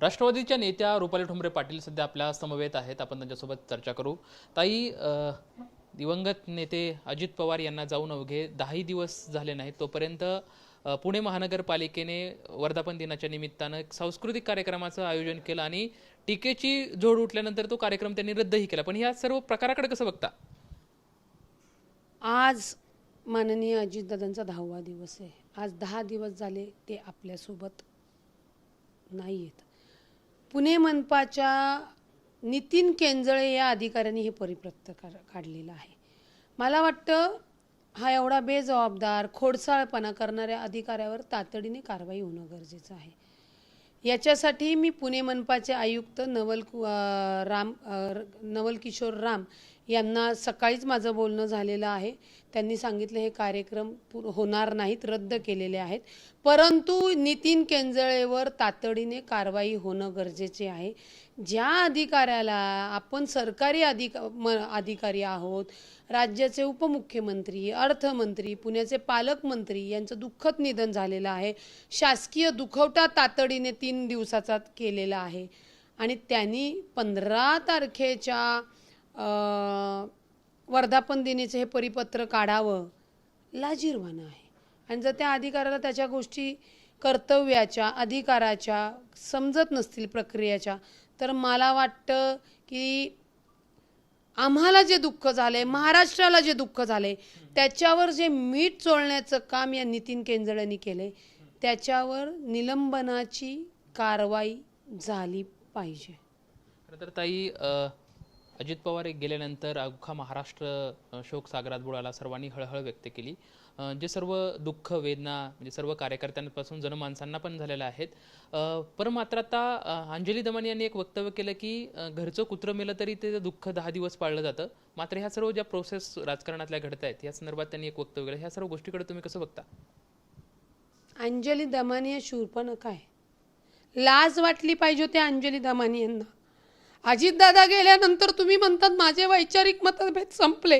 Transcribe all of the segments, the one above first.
राष्ट्रवादीच्या नेत्या रुपाली ठोंबरे पाटील सध्या आपल्या समवेत आहेत. आपण त्यांच्यासोबत चर्चा करू. ताई, दिवंगत नेते अजित पवार यांना जाऊन अवघे 10 दिवस झाले नाहीत. तोपर्यंत पुणे महानगरपालिकेने वर्धापन दिनाच्या निमित्तानं एक सांस्कृतिक कार्यक्रमाचं आयोजन केलं आणि टीकेची झोड उठल्यानंतर तो कार्यक्रम त्यांनी रद्दही केला. पण ह्या सर्व प्रकाराकडे कसं बघता? आज माननीय अजितदादांचा 10वा दिवस आहे. आज 10 दिवस झाले ते आपल्यासोबत नाही आहेत. पुणे मनपाच्या नितीन केंजळे या अधिकाऱ्यांनी हे परिपत्र काढलेलं आहे. मला वाटतं हा एवढा बेजबाबदार खोडसाळपणा करणाऱ्या अधिकाऱ्यावर तातडीने कारवाई होणं गरजेचं आहे. याच्यासाठी मी पुणे मनपाचे आयुक्त नवल किशोर राम यांना सकाळीच माझं बोलणं झालेलं आहे. त्यांनी सांगितलं हे कार्यक्रम होणार नाहीत, रद्द केलेले आहेत. परंतु नितीन केंजळेवर तातडीने कारवाई होणं गरजेचे आहे. ज्या अधिकाऱ्याला आपण सरकारी अधिकारी आहोत, राज्याचे उपमुख्यमंत्री, अर्थमंत्री, पुण्याचे पालकमंत्री यांचं दुःखद निधन झालेलं आहे. शासकीय दुखवटा तातडीने 3 दिवसाचा केलेला आहे आणि त्यांनी 15 तारखेच्या वर्धापन दिनाचे हे परिपत्र काढावं लाजिरवाणं आहे. आणि जर त्या अधिकाऱ्याला त्याच्या गोष्टी कर्तव्याच्या अधिकाराच्या समजत नसतील प्रक्रियेच्या, तर मला वाटतं की आम्हाला जे दुःख झालंय, महाराष्ट्राला जे दुःख झालंय, त्याच्यावर जे मीठ चोळण्याचं काम या नितीन केंजळेंनी केलंय, त्याच्यावर निलंबनाची कारवाई झाली पाहिजे. खरं तर ताई, अजित पवार गेल्यानंतर अख्खा महाराष्ट्र शोकसागरात बुडाला. सर्वांनी हळहळ व्यक्त केली. जे सर्व दुःख वेदना म्हणजे सर्व कार्यकर्त्यांपासून जनमानसांना पण झालेल्या आहेत. पण मात्र आता अंजली दमानी यांनी एक वक्तव्य केलं की घरचं कुत्रं मेलं तरी ते दुःख 10 दिवस पाळलं जातं. मात्र ह्या सर्व ज्या प्रोसेस राजकारणातल्या घडत आहेत या संदर्भात त्यांनी एक वक्तव्य केलं. ह्या सर्व गोष्टीकडे तुम्ही कसं बघता? अंजली दमानी शूर्पणखा आहे. लाज वाटली पाहिजे त्या अंजली दमानी यांना. अजितदादा गेल्यानंतर तुम्ही म्हणतात माझे वैचारिक मतभेद संपले.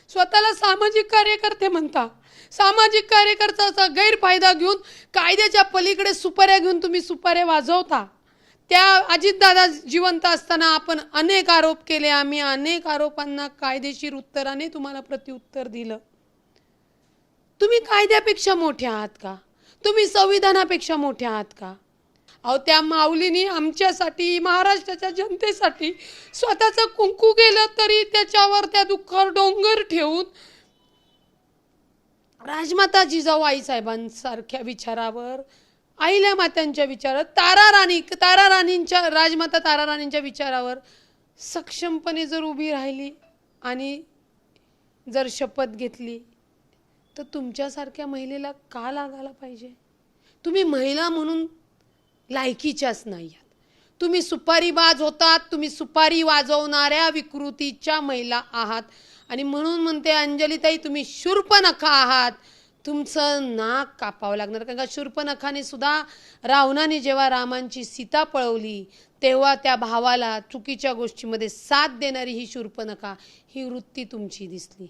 स्वतःला सामाजिक कार्यकर्ते म्हणता. सामाजिक कार्यकर्त्याचा गैरफायदा घेऊन कायद्याच्या पलीकडे सुपाऱ्या घेऊन तुम्ही सुपाऱ्या वाजवता. त्या अजितदादा जिवंत असताना आपण अनेक आरोप केले. आम्ही अनेक आरोपांना कायदेशीर उत्तराने तुम्हाला प्रत्युत्तर दिलं. तुम्ही कायद्यापेक्षा मोठे आहात का? तुम्ही संविधानापेक्षा मोठे आहात का? अहो, त्या माऊलीनी आमच्यासाठी, महाराष्ट्राच्या जनतेसाठी स्वतःचं कुंकू गेलं तरी त्याच्यावर त्या दुःखावर डोंगर ठेवून राजमाता जिजाऊ आईसाहेबांसारख्या विचारावर, आईल्या मात्यांच्या विचारावर, राजमाता तारा राणींच्या विचारावर सक्षमपणे जर उभी राहिली आणि जर शपथ घेतली तर तुमच्यासारख्या महिलेला का लागायला पाहिजे? तुम्ही महिला म्हणून लायकीच्याच नाही आहात. तुम्ही सुपारीबाज होतात. तुम्ही सुपारी वाजवणाऱ्या विकृतीच्या महिला आहात. आणि म्हणून म्हणते अंजलीताई, तुम्ही शूर्पणखा आहात. तुमचं नाक कापावं लागणार. कारण का शूर्पणखाने सुद्धा, रावणाने जेव्हा रामांची सीता पळवली तेव्हा त्या भावाला चुकीच्या गोष्टीमध्ये साथ देणारी ही शूर्पणखा, ही वृत्ती तुमची दिसली.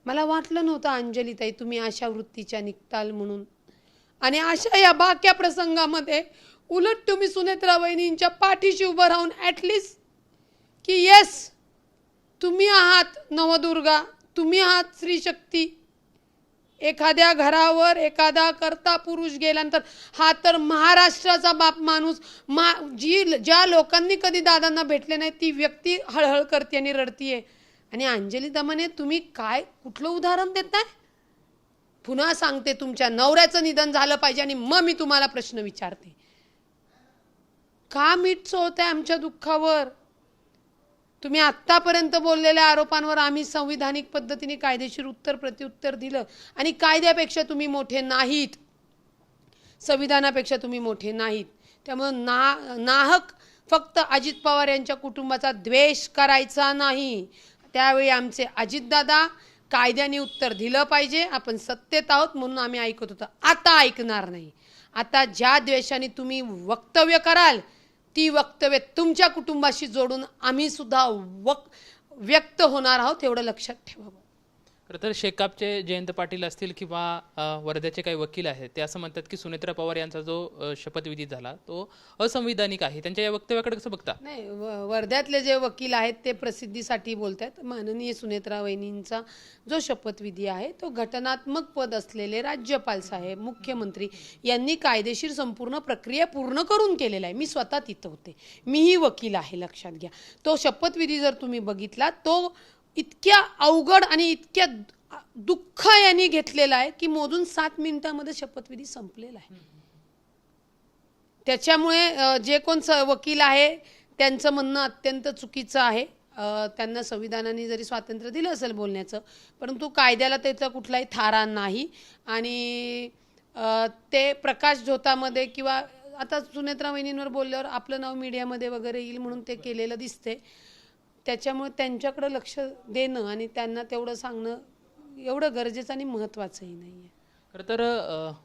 मला वाटलं नव्हतं अंजलीताई तुम्ही अशा वृत्तीच्या निघताल म्हणून. आणि अशा या बाक्या प्रसंगामध्ये उलट तुम्ही सुनेत्रा वहिनींच्या पाठीशी उभं राहून ॲटलिस्ट की येस, तुम्ही आहात नवदुर्गा, तुम्ही आहात स्त्रीशक्ती. एखाद्या घरावर एखादा कर्ता पुरुष गेल्यानंतर हा तर महाराष्ट्राचा बाप माणूस, ज्या लोकांनी कधी दादांना भेटले नाही ती व्यक्ती हळहळ करते आणि रडतीये. आणि अंजली दमाने तुम्ही काय कुठलं उदाहरण देताय? पुन्हा सांगते, तुमच्या नवऱ्याचं निधन झालं पाहिजे आणि मग मी तुम्हाला प्रश्न विचारते, का मीठ चोळताय आमच्या दुःखावर? तुम्ही आत्तापर्यंत बोललेल्या आरोपांवर आम्ही संविधानिक पद्धतीने कायदेशीर प्रत्युत्तर दिलं आणि कायद्यापेक्षा तुम्ही मोठे नाहीत, संविधानापेक्षा तुम्ही मोठे नाहीत. त्यामुळे नाहक फक्त अजित पवार यांच्या कुटुंबाचा द्वेष करायचा नाही. त्यावेळी आमचे अजितदादा कायद्याने उत्तर दिलं पाहिजे. आपण सत्तेत आहोत म्हणून आम्ही ऐकत होतो, आता ऐकणार नाही. आता ज्या द्वेषाने तुम्ही वक्तव्य कराल ती वक्तव्य तुमच्या कुटुंबाशी जोडून आम्ही सुद्धा व्यक्त होणार आहोत, एवढं लक्षात ठेवावं. खरं तर शेकापचे जयंत पाटील असतील किंवा वर्ध्याचे काही वकील आहेत ते असं म्हणतात की सुनेत्रा पवार यांचा जो शपथविधी झाला तो असंविधानिक आहे. त्यांच्या या वक्तव्याकडे कसं बघता? नाही, वर्ध्यातले जे वकील आहेत ते प्रसिद्धीसाठी बोलतात. माननीय सुनेत्रा वहिनींचा जो शपथविधी आहे तो घटनात्मक पद असलेले राज्यपाल साहेब, मुख्यमंत्री यांनी कायदेशीर संपूर्ण प्रक्रिया पूर्ण करून केलेला आहे. मी स्वतः तिथं होते, मीही वकील आहे, लक्षात घ्या. तो शपथविधी जर तुम्ही बघितला तो इतक्या अवघड आणि इतक्या दुःख यांनी घेतलेला आहे की मोजून 7 मिनिटांमध्ये शपथविधी संपलेला आहे. त्याच्यामुळे जे कोण वकील आहे त्यांचं म्हणणं अत्यंत चुकीचं आहे. त्यांना संविधानाने जरी स्वातंत्र्य दिलं असेल बोलण्याचं, परंतु कायद्याला त्याचा कुठलाही थारा नाही. आणि ते प्रकाश झोतामध्ये किंवा आता सुनेत्रा वहिनींवर बोलल्यावर आपलं नाव मीडियामध्ये वगैरे येईल म्हणून ते केलेलं दिसते. त्याच्यामुळे त्यांच्याकडे लक्ष देणं आणि त्यांना तेवढं सांगणं एवढं गरजेचं आणि महत्त्वाचंही नाही आहे. खरं तर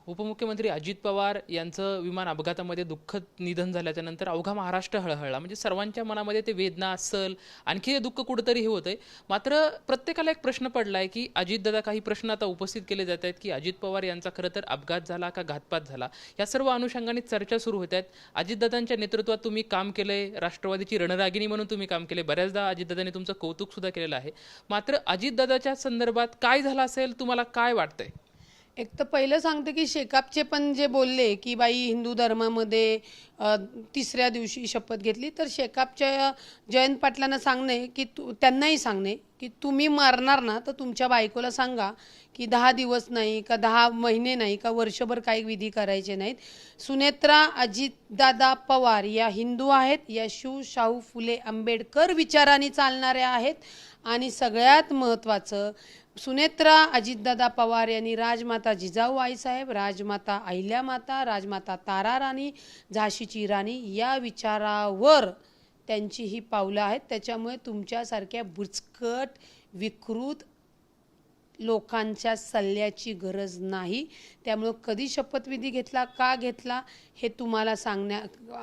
उपमुख्यमंत्री अजित पवार यांचं विमान अपघातामध्ये दुःखद निधन झाल्याच्या नंतर अवघा महाराष्ट्र हळहळला. म्हणजे सर्वांच्या मनामध्ये ते वेदना असेल, आणखी हे दुःख कुठंतरी हे होतंय. मात्र प्रत्येकाला एक प्रश्न पडलाय की अजितदादा, काही प्रश्न आता उपस्थित केले जात आहेत की अजित पवार यांचा खरं तर अपघात झाला का घातपात झाला, या सर्व अनुषंगाने चर्चा सुरू होत आहेत. अजितदादांच्या नेतृत्वात तुम्ही काम केलंय, राष्ट्रवादीची रणरागिणी म्हणून तुम्ही काम केले, बऱ्याचदा अजितदादांनी तुमचं कौतुक सुद्धा केलेलं आहे. मात्र अजितदादाच्या संदर्भात काय झालं असेल, तुम्हाला काय वाटतंय? एक तर पहिलं सांगते की शेकापचे पण जे बोलले की बाई हिंदू धर्मामध्ये तिसऱ्या दिवशी शपथ घेतली, तर शेकापच्या जयंत पाटलांना सांगणे की त्यांनाही सांगणे की तुम्ही मारणार ना तर तुमच्या बायकोला सांगा की 10 दिवस नाही का 10 महिने नाही का वर्षभर काही विधी करायचे नाहीत. सुनेत्रा अजितदादा पवार या हिंदू आहेत, या शाहू फुले आंबेडकर विचारांनी चालणाऱ्या आहेत. आणि सगळ्यात महत्त्वाचं, सुनेत्रा अजितदादा पवार यांनी राजमाता जिजाऊ आईसाहेब, राजमाता अहिल्यामाता, राजमाता तारा राणी, झाशीची राणी या विचारावर त्यांची ही पावलं आहेत. त्याच्यामुळे तुमच्यासारख्या बुचकट विकृत लोकांच्या सल्ल्याची गरज नाही. त्यामुळं कधी शपथविधी घेतला, का घेतला हे तुम्हाला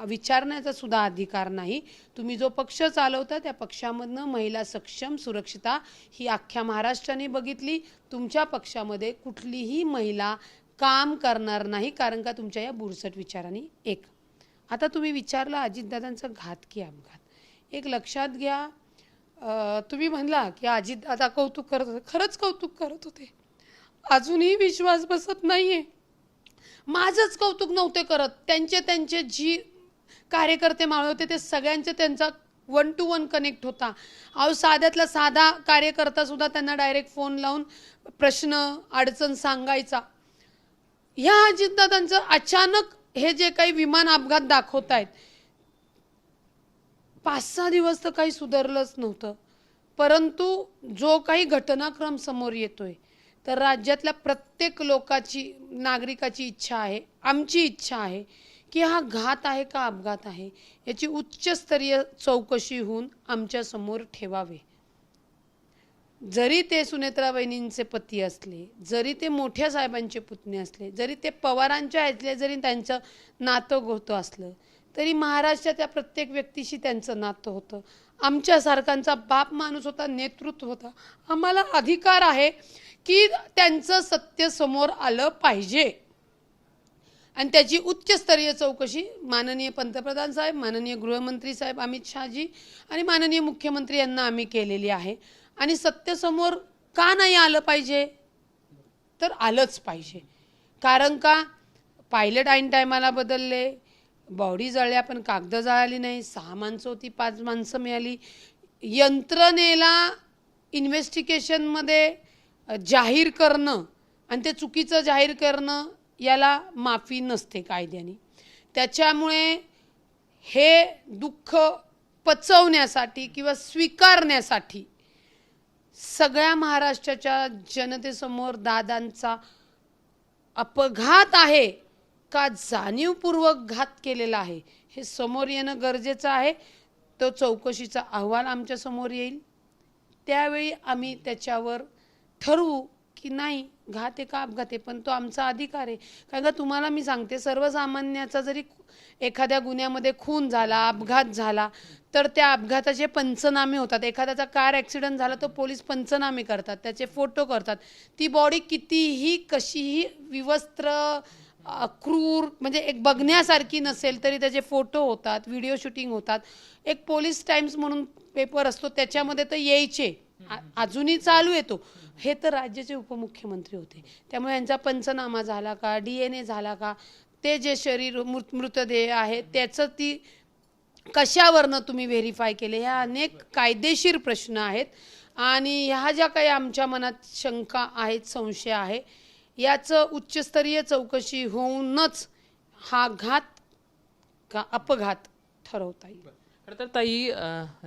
विचारण्याचा सुद्धा अधिकार नाही. तुम्ही जो पक्ष चालवता त्या पक्षामधनं महिला सक्षम सुरक्षिता ही अख्ख्या महाराष्ट्राने बघितली. तुमच्या पक्षामध्ये कुठलीही महिला काम करणार नाही, कारण का तुमच्या या बुरसट विचारांनी. एक आता तुम्ही विचारलं अजितदादांचा घात की अपघात, एक लक्षात घ्या. तुम्ही म्हणला की अजित आता कौतुक करत होते, खरंच कौतुक करत होते. अजूनही विश्वास बसत नाहीये. माझंच कौतुक नव्हते करत, त्यांचे जी कार्यकर्ते मावळे होते ते सगळ्यांचे त्यांचा 1 to 1 कनेक्ट होता. अहो साध्यातला साधा कार्यकर्ता सुद्धा त्यांना डायरेक्ट फोन लावून प्रश्न अडचण सांगायचा. ह्या अजितदादांचं अचानक हे जे काही विमान अपघात दाखवत आहेत, 5-6 दिवस तर काही सुधारलंच नव्हतं. परंतु जो काही घटनाक्रम समोर येतोय, तर राज्यातल्या प्रत्येक नागरिकाची इच्छा आहे, आमची इच्छा आहे की हा घात आहे का अपघात आहे याची उच्चस्तरीय चौकशी होऊन आमच्या समोर ठेवावे. जरी ते सुनेत्रा वहिनींचे पती असले, जरी ते मोठ्या साहेबांचे पुतणे असले, जरी ते पवारांच्या असले, जरी त्यांचं नातं गोतं असलं, तरी महाराष्ट्राच्या प्रत्येक व्यक्तीशी त्यांचं नातं होतं. आमच्यासारखांचा बाप माणूस होता, नेतृत्व होता. आम्हाला अधिकार आहे की त्यांचं सत्य समोर आलं पाहिजे आणि त्याची उच्चस्तरीय चौकशी माननीय पंतप्रधान साहेब, माननीय गृहमंत्री साहेब अमित शहाजी आणि माननीय मुख्यमंत्री यांना आम्ही केलेली आहे. आणि सत्य समोर का नाही आलं पाहिजे, तर आलंच पाहिजे. कारण का पायलट ऐन टायमाला बदलले, बॉडी जळल्या पण कागद जळाली नाही, 6 माणसं होती 5 माणसं मिळाली. यंत्रणेला इन्व्हेस्टिगेशनमध्ये जाहीर करणं आणि ते चुकीचं जाहीर करणं याला माफी नसते कायद्याने. त्याच्यामुळे हे दुःख पचवण्यासाठी किंवा स्वीकारण्यासाठी सगळ्या महाराष्ट्राच्या जनतेसमोर दादांचा अपघात आहे का जाणीवपूर्वक घात केलेला आहे हे समोर येणं गरजेचं आहे. तो चौकशीचा अहवाल आमच्या समोर येईल, त्यावेळी आम्ही त्याच्यावर ठरवू की नाही घात आहे का अपघात आहे. पण तो आमचा अधिकार आहे. कारण का तुम्हाला मी सांगते, सर्वसामान्याचा जरी एखाद्या गुन्ह्यामध्ये खून झाला, अपघात झाला तर त्या अपघाताचे पंचनामे होतात. एखाद्याचा कार ॲक्सिडेंट झाला तर पोलीस पंचनामे करतात, त्याचे फोटो करतात. ती बॉडी कितीही कशीही विवस्त्र क्रूर म्हणजे एक बघण्यासारखी नसेल तरी त्याचे फोटो होतात, व्हिडिओ शूटिंग होतात. एक पोलीस टाइम्स म्हणून पेपर असतो त्याच्यामध्ये तर यायचे, अजूनही चालू येतो. हे तर राज्याचे उपमुख्यमंत्री होते, त्यामुळे यांचा पंचनामा झाला का, DNA झाला का, ते जे शरीर मृतदेह आहे त्याचं ती कशावरनं तुम्ही व्हेरीफाय केले, ह्या अनेक कायदेशीर प्रश्न आहेत. आणि ह्या ज्या काही आमच्या मनात शंका आहेत, संशय आहे, याचं उच्चस्तरीय चौकशी होऊनच हा घात का अपघात ठरवता येईल. खरं तर ताई,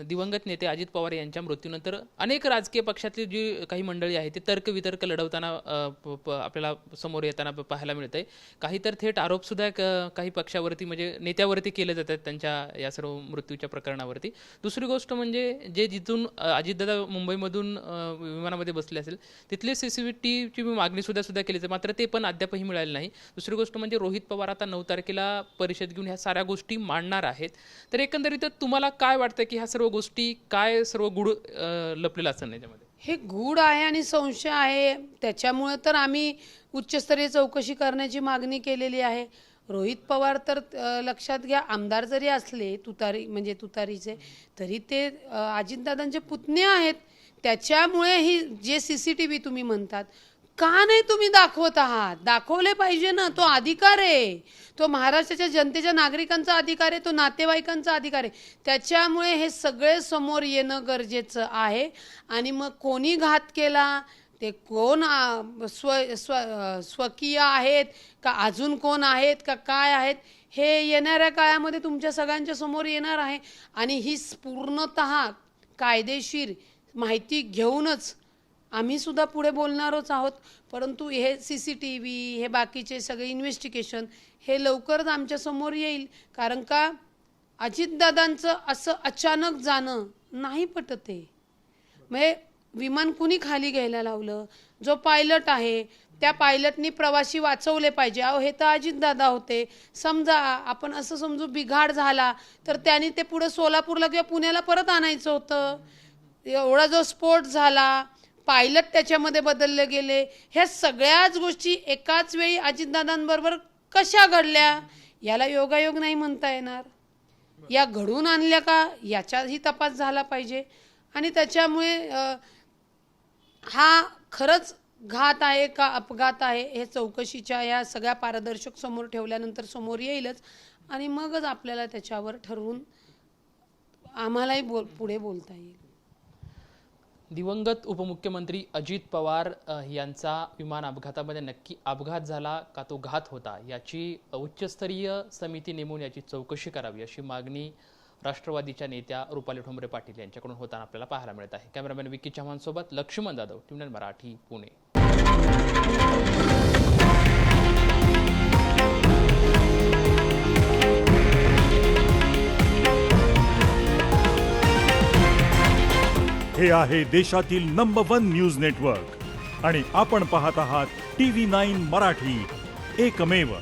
दिवंगत नेते अजित पवार यांच्या मृत्यूनंतर अनेक राजकीय पक्षातली जी काही मंडळी आहे ते तर्कवितर्क लढवताना आपल्याला समोर येताना पाहायला मिळतंय. काही तर थेट आरोपसुद्धा काही पक्षावरती म्हणजे नेत्यावरती केले जातात त्यांच्या या सर्व मृत्यूच्या प्रकरणावरती. दुसरी गोष्ट म्हणजे जे जिथून अजितदादा मुंबईमधून विमानामध्ये बसले असेल तिथले CCTVची मागणीसुद्धा केली जाते, मात्र ते पण अद्यापही मिळाले नाही. दुसरी गोष्ट म्हणजे रोहित पवार आता 9 तारखेला परिषद घेऊन ह्या साऱ्या गोष्टी मांडणार आहेत. तर एकंदरीत तुम्हाला काय वाटतं की ह्या सर्व गोष्टी काय सर्व गुढ लपलेला असतं याच्यामध्ये? हे गूढ आहे आणि संशय आहे, त्याच्यामुळे तर आम्ही उच्चस्तरीय चौकशी करण्याची मागणी केलेली आहे. रोहित पवार तर लक्षात घ्या, आमदार जरी असले तुतारीचे तरी ते अजितदादांचे पुतणे आहेत. त्याच्यामुळे ही जे CCTV तुम्ही म्हणतात, का नाही तुम्ही दाखवत आहात? दाखवले पाहिजे ना, तो अधिकार आहे, तो महाराष्ट्राच्या जनतेच्या नागरिकांचा अधिकार आहे, तो नातेवाईकांचा अधिकार आहे. त्याच्यामुळे हे सगळे समोर येणं गरजेचं आहे. आणि मग कोणी घात केला, ते कोण स्वकीय आहेत का अजून कोण आहेत का काय आहेत, हे येणाऱ्या काळामध्ये तुमच्या सगळ्यांच्या समोर येणार आहे. आणि ही पूर्णतः कायदेशीर माहिती घेऊनच आम्ही सुद्धा पुढे बोलणारच आहोत. परंतु हे CCTV, हे बाकीचे सगळे इन्व्हेस्टिगेशन हे लवकरच आमच्या समोर येईल. कारण का अजितदादांचं असं अचानक जाणं नाही पटत आहे. म्हणजे विमान कुणी खाली घ्यायला लावलं? जो पायलट आहे त्या पायलटनी प्रवासी वाचवले पाहिजे. अहो, हे तर अजितदादा होते. समजा आपण असं समजू बिघाड झाला तर त्यांनी ते पुढे सोलापूरला किंवा पुण्याला परत आणायचं होतं. एवढा जो स्फोट झाला, पायलट त्याच्यामध्ये बदलले गेले, ह्या सगळ्याच गोष्टी एकाच वेळी अजितदादांबरोबर कशा घडल्या, याला योगायोग नाही म्हणता येणार. या घडून आणल्या का याचाही तपास झाला पाहिजे. आणि त्याच्यामुळे हा खरंच घात आहे का अपघात आहे हे चौकशीच्या या सगळ्या पारदर्शक समोर ठेवल्यानंतर समोर येईलच. आणि मगच आपल्याला त्याच्यावर ठरवून आम्हालाही पुढे बोलता येईल. दिवंगत उपमुख्यमंत्री अजित पवार यांचा विमान अपघातामध्ये नक्की अपघात झाला का तो घात होता याची उच्चस्तरीय समिती नेमून याची चौकशी करावी अशी मागणी राष्ट्रवादीच्या नेत्या रुपाली ठोंबरे पाटील यांच्याकडून होताना आपल्याला पाहायला मिळत आहे. कॅमेरामॅन विकी चव्हाण सोबत लक्ष्मण जाधव, टीव्ही 9 मराठी, पुणे. हे आहे देशातील नंबर 1 न्यूज नेटवर्क आणि आपण पाहत आहात TV9 मराठी, एकमेव.